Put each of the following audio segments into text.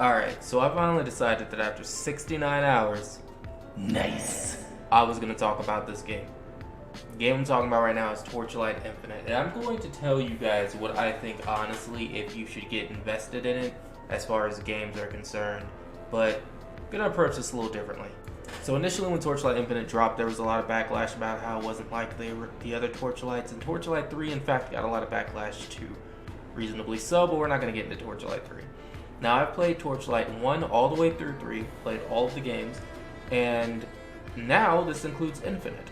Alright, so I finally decided that after 69 hours, I was going to talk about this game. The game I'm talking about right now is Torchlight Infinite, and I'm going to tell you guys what I think, honestly, if you should get invested in it as far as games are concerned, but I'm going to approach this a little differently. So initially when Torchlight Infinite dropped, there was a lot of backlash about how it wasn't like the other Torchlights, and Torchlight 3 in fact got a lot of backlash too. Reasonably so, but we're not going to get into Torchlight 3. Now, I've played Torchlight 1 all the way through 3, played all of the games, and now this includes Infinite.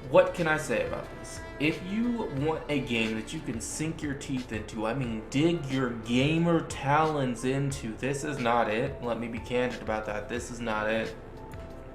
What can I say about this? If you want a game that you can sink your teeth into, I mean dig your gamer talons into, this is not it. Let me be candid about that, this is not it.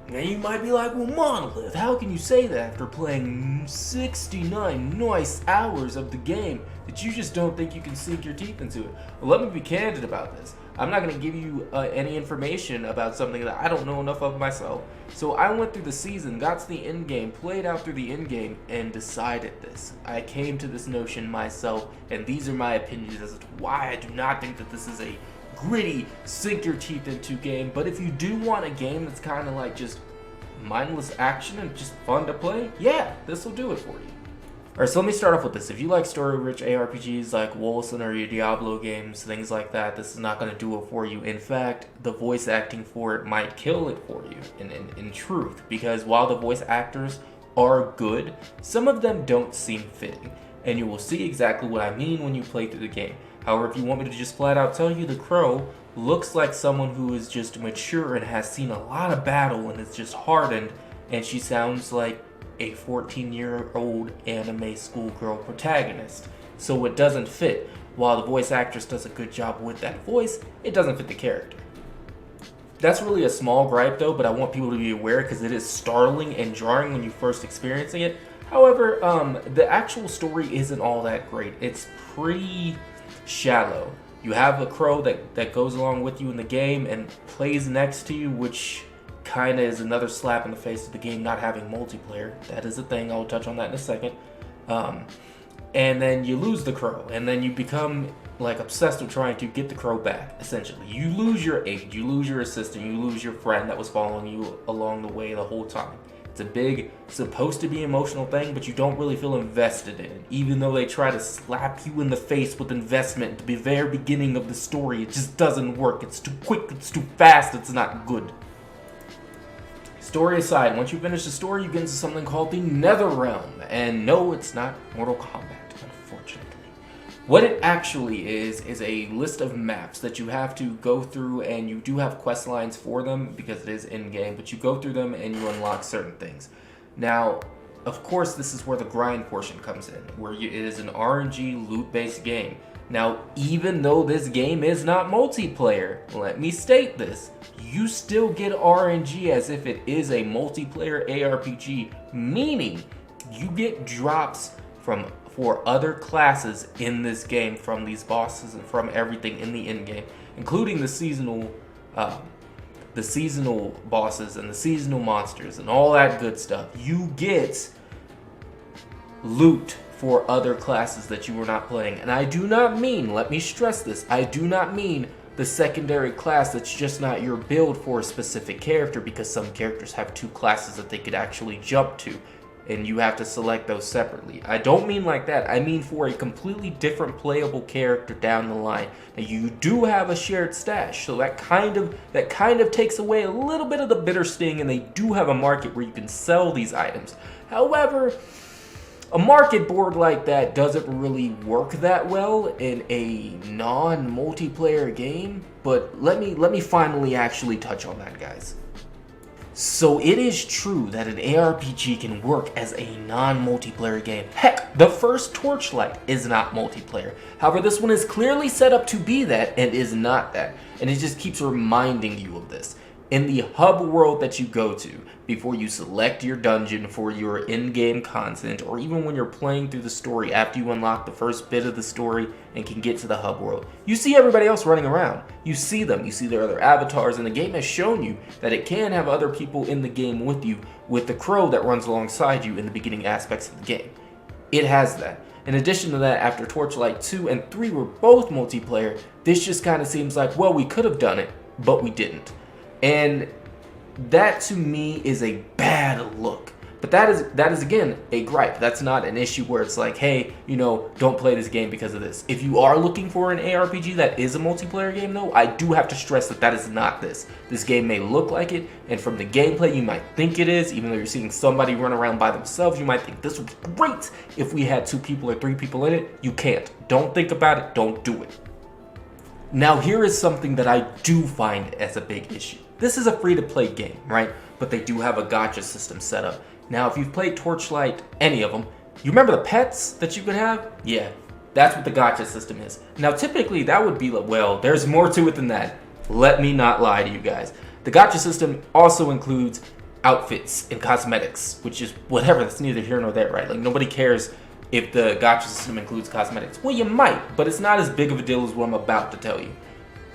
Now you might be like, well, Monolith, how can you say that after playing 69 nice hours of the game that you just don't think you can sink your teeth into it? Well, let me be candid about this. I'm not going to give you any information about something that I don't know enough of myself. So I went through the season, got to the endgame, played out through the endgame, and decided this. I came to this notion myself, and these are my opinions as to why I do not think that this is a gritty, sink your teeth into game. But if you do want a game that's kind of like just mindless action and just fun to play, yeah, this will do it for you. Alright, so let me start off with this. If you like story-rich ARPGs like Wolcen or your Diablo games, things like that, this is not going to do it for you. In fact, the voice acting for it might kill it for you, in truth. Because while the voice actors are good, some of them don't seem fitting. And you will see exactly what I mean when you play through the game. However, if you want me to just flat out tell you, the Crow looks like someone who is just mature and has seen a lot of battle and is just hardened, and she sounds like a 14-year-old anime schoolgirl protagonist. So it doesn't fit. While the voice actress does a good job with that voice, it doesn't fit the character. That's really a small gripe though, but I want people to be aware because it is startling and jarring when you first experiencing it. However, the actual story isn't all that great. It's pretty shallow. You have a crow that goes along with you in the game and plays next to you, which kind of is another slap in the face of the game not having multiplayer. That is a thing. I'll touch on that in a second. And then you lose the crow, and then you become like obsessed with trying to get the crow back. Essentially, you lose your aide, you lose your assistant, you lose your friend that was following you along the way the whole time. It's a big, supposed to be emotional thing, but you don't really feel invested in it. Even though they try to slap you in the face with investment at the very beginning of the story, it just doesn't work. It's too quick, it's too fast, it's not good. Story aside, once you finish the story, you get into something called the Nether Realm. And no, it's not Mortal Kombat, unfortunately. What it actually is a list of maps that you have to go through, and you do have quest lines for them because it is in-game, but you go through them and you unlock certain things. Now, of course, this is where the grind portion comes in, where it is an RNG loot-based game. Now, even though this game is not multiplayer, let me state this, you still get RNG as if it is a multiplayer ARPG, meaning you get drops for other classes in this game from these bosses and from everything in the end game, including the seasonal bosses and the seasonal monsters and all that good stuff. You get loot for other classes that you were not playing. And I do not mean, let me stress this, I do not mean the secondary class that's just not your build for a specific character, because some characters have two classes that they could actually jump to, and you have to select those separately. I don't mean like that. I mean for a completely different playable character down the line. Now, you do have a shared stash, so that kind of takes away a little bit of the bitter sting, and they do have a market where you can sell these items. However, a market board like that doesn't really work that well in a non-multiplayer game, but let me finally actually touch on that, guys. So it is true that an ARPG can work as a non-multiplayer game. Heck, the first Torchlight is not multiplayer. However, this one is clearly set up to be that and is not that. And it just keeps reminding you of this. In the hub world that you go to, before you select your dungeon for your in-game content, or even when you're playing through the story after you unlock the first bit of the story and can get to the hub world, you see everybody else running around. You see them, you see their other avatars, and the game has shown you that it can have other people in the game with you, with the crow that runs alongside you in the beginning aspects of the game. It has that. In addition to that, after Torchlight 2 and 3 were both multiplayer, This just kind of seems like, well, we could have done it, but we didn't. And that to me is a bad look. But that is again a gripe. That's not an issue where it's like, hey, you know, don't play this game because of this. If you are looking for an ARPG that is a multiplayer game though, I do have to stress that that is not this. This game may look like it, and from the gameplay you might think it is, even though you're seeing somebody run around by themselves, you might think this would be great if we had 2 people or 3 people in it. You can't. Don't think about it, don't do it. Now here is something that I do find as a big issue. This is a free-to-play game, right? But they do have a gacha system set up. Now, if you've played Torchlight, any of them, you remember the pets that you could have? Yeah, that's what the gacha system is. Now, typically, that would be like, well, there's more to it than that. Let me not lie to you guys. The gacha system also includes outfits and cosmetics, which is whatever, that's neither here nor there, right? Like, nobody cares if the gacha system includes cosmetics. Well, you might, but it's not as big of a deal as what I'm about to tell you.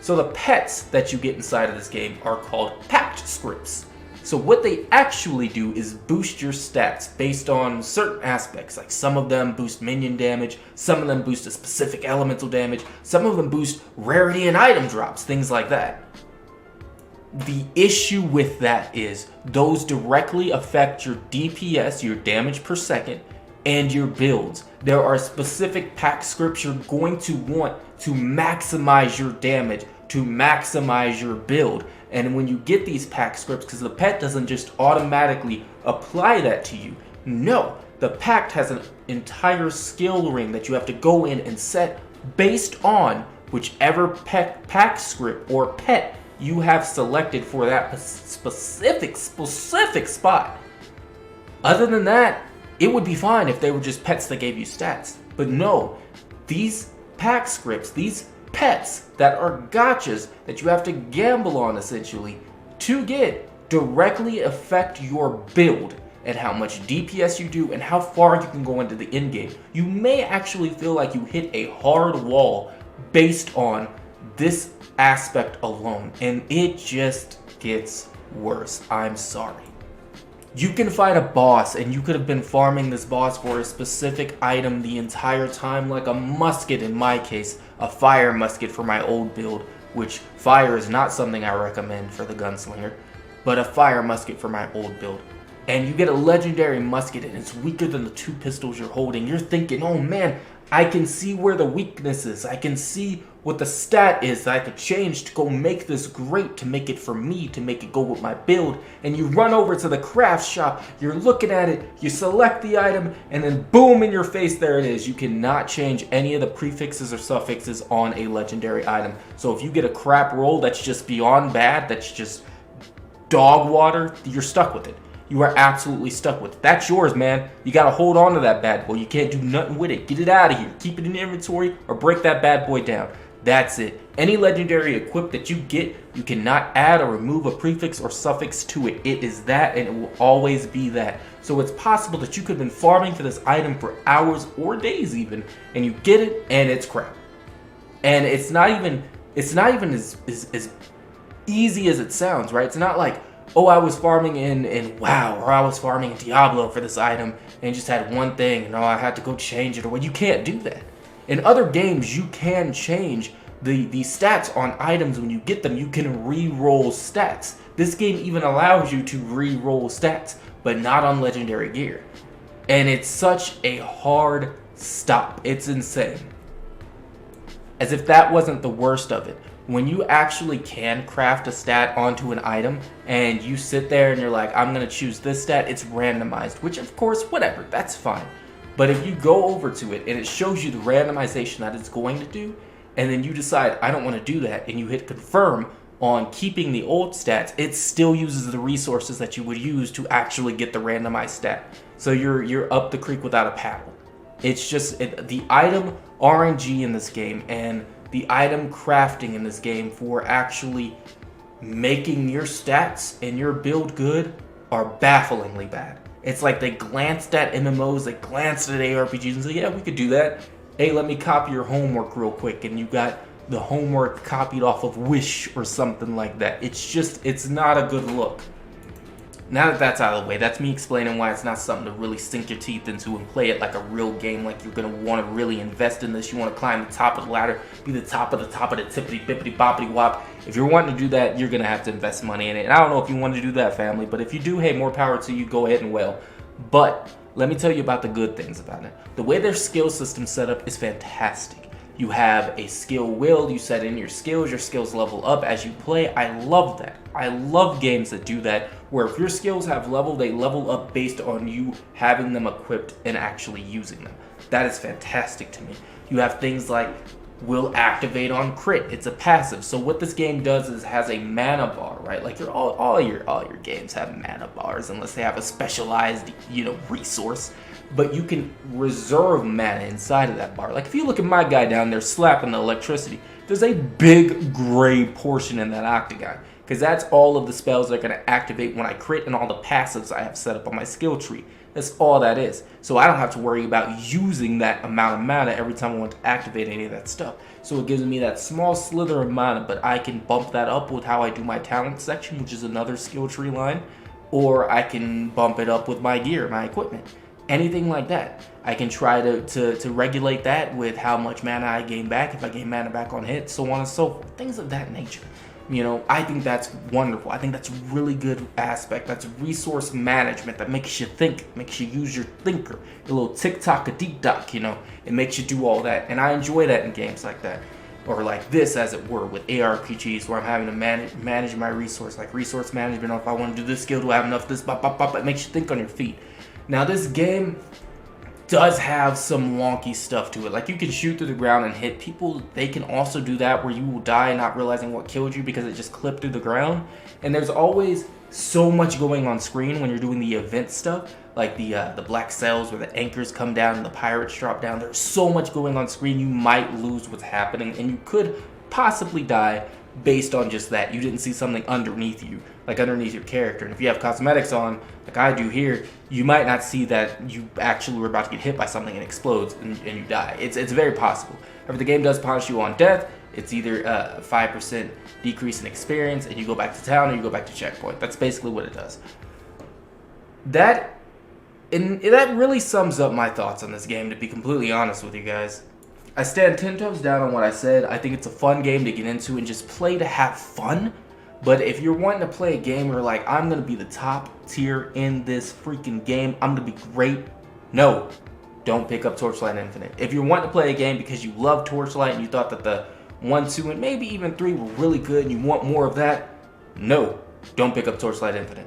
So the pets that you get inside of this game are called pact scripts. So what they actually do is boost your stats based on certain aspects. Like some of them boost minion damage, some of them boost a specific elemental damage, some of them boost rarity and item drops, things like that. The issue with that is those directly affect your DPS, your damage per second, and your builds. There are specific pack scripts you're going to want to maximize your damage, to maximize your build. And when you get these pack scripts, because the pet doesn't just automatically apply that to you. No, the pact has an entire skill ring that you have to go in and set based on whichever pack script or pet you have selected for that specific spot. Other than that, it would be fine if they were just pets that gave you stats. But no, these pack scripts, these pets that are gachas that you have to gamble on essentially to get directly affect your build and how much DPS you do and how far you can go into the end game. You may actually feel like you hit a hard wall based on this aspect alone, and it just gets worse. I'm sorry. You can fight a boss and you could have been farming this boss for a specific item the entire time, like a musket in my case, a fire musket for my old build, which fire is not something I recommend for the gunslinger, but a fire musket for my old build. And you get a legendary musket and it's weaker than the 2 pistols you're holding. You're thinking, oh man, I can see where the weakness is. I can see what the stat is that I could change to go make this great, to make it for me, to make it go with my build. And you run over to the craft shop, you're looking at it, you select the item, and then boom, in your face, there it is. You cannot change any of the prefixes or suffixes on a legendary item. So if you get a crap roll that's just beyond bad, that's just dog water, you're stuck with it. You are absolutely stuck with it. That's yours, man. You gotta hold on to that bad boy. You can't do nothing with it. Get it out of here. Keep it in inventory or break that bad boy down. That's it. Any legendary equip that you get, you cannot add or remove a prefix or suffix to it. It is that, and it will always be that. So it's possible that you could have been farming for this item for hours or days even, and you get it, and it's crap. And it's not even as easy as it sounds, right? It's not like, oh, I was farming in WoW, or I was farming in Diablo for this item, and just had one thing, and oh, I had to go change it, or what. You can't do that. In other games, you can change the stats on items when you get them. You can re-roll stats. This game even allows you to re-roll stats, but not on legendary gear. And it's such a hard stop. It's insane. As if that wasn't the worst of it. When you actually can craft a stat onto an item and you sit there and you're like, I'm going to choose this stat, it's randomized, which of course, whatever, that's fine. But if you go over to it and it shows you the randomization that it's going to do, and then you decide, I don't want to do that, and you hit confirm on keeping the old stats, it still uses the resources that you would use to actually get the randomized stat. So you're up the creek without a paddle. It's just, the item RNG in this game and the item crafting in this game for actually making your stats and your build good are bafflingly bad. It's like they glanced at MMOs, they glanced at ARPGs and said, yeah, we could do that. Hey, let me copy your homework real quick, and you got the homework copied off of Wish or something like that. It's just, it's not a good look. Now that that's out of the way, that's me explaining why it's not something to really sink your teeth into and play it like a real game, like you're going to want to really invest in this. You want to climb the top of the ladder, be the top of the tippity bippity boppity wop. If you're wanting to do that, you're going to have to invest money in it. And I don't know if you want to do that, family, but if you do, hey, more power to you, go ahead and well. But let me tell you about the good things about it. The way their skill system set up is fantastic. You have a skill wheel, you set in your skills level up as you play. I love that. I love games that do that, where if your skills have level, they level up based on you having them equipped and actually using them. That is fantastic to me. You have things like will activate on crit. It's a passive. So what this game does is has a mana bar, right? Like all your games have mana bars unless they have a specialized, resource. But you can reserve mana inside of that bar. Like if you look at my guy down there slapping the electricity, there's a big gray portion in that octagon, because that's all of the spells that are going to activate when I crit and all the passives I have set up on my skill tree. That's all that is. So I don't have to worry about using that amount of mana every time I want to activate any of that stuff. So it gives me that small slither of mana, but I can bump that up with how I do my talent section, which is another skill tree line, or I can bump it up with my gear, my equipment. Anything like that. I can try to regulate that with how much mana I gain back, if I gain mana back on hit, so on and so forth. Things of that nature. I think that's wonderful. I think that's a really good aspect. That's resource management that makes you think, makes you use your thinker. A little tick-tock, a deep-dock, It makes you do all that. And I enjoy that in games like that. Or like this, as it were, with ARPGs, where I'm having to manage my resource, like resource management, or if I want to do this skill, do I have enough of this, it makes you think on your feet. Now this game does have some wonky stuff to it. Like you can shoot through the ground and hit people. They can also do that where you will die not realizing what killed you because it just clipped through the ground. And there's always so much going on screen when you're doing the event stuff, like the black cells where the anchors come down and the pirates drop down. There's so much going on screen, you might lose what's happening and you could possibly die based on just that. You didn't see something underneath you, like underneath your character. And if you have cosmetics on, like I do here, you might not see that you actually were about to get hit by something and explodes and you die. It's very possible. However, the game does punish you on death. It's either a 5% decrease in experience and you go back to town or you go back to checkpoint. That's basically what it does. That really sums up my thoughts on this game, to be completely honest with you guys. I stand 10 toes down on what I said. I think it's a fun game to get into and just play to have fun. But if you're wanting to play a game where like, I'm going to be the top tier in this freaking game, I'm going to be great, no, don't pick up Torchlight Infinite. If you're wanting to play a game because you love Torchlight and you thought that the 1, 2, and maybe even 3 were really good and you want more of that, no, don't pick up Torchlight Infinite.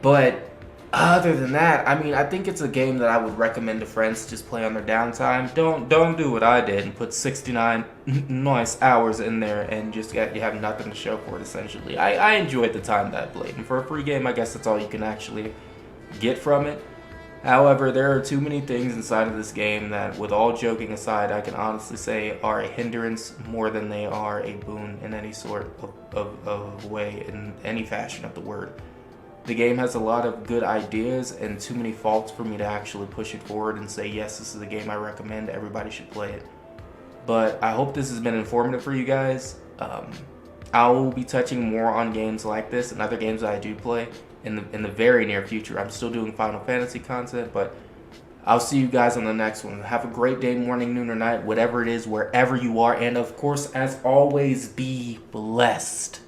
But other than that, I think it's a game that I would recommend to friends to just play on their downtime. Don't do what I did and put 69 nice hours in there and just you have nothing to show for it, essentially. I enjoyed the time that I played, and for a free game, I guess that's all you can actually get from it. However, there are too many things inside of this game that, with all joking aside, I can honestly say are a hindrance more than they are a boon in any sort of way, in any fashion of the word. The game has a lot of good ideas and too many faults for me to actually push it forward and say, yes, this is a game I recommend, everybody should play it. But I hope this has been informative for you guys. I will be touching more on games like this and other games that I do play in the very near future. I'm still doing Final Fantasy content, but I'll see you guys on the next one. Have a great day, morning, noon, or night, whatever it is, wherever you are. And of course, as always, be blessed.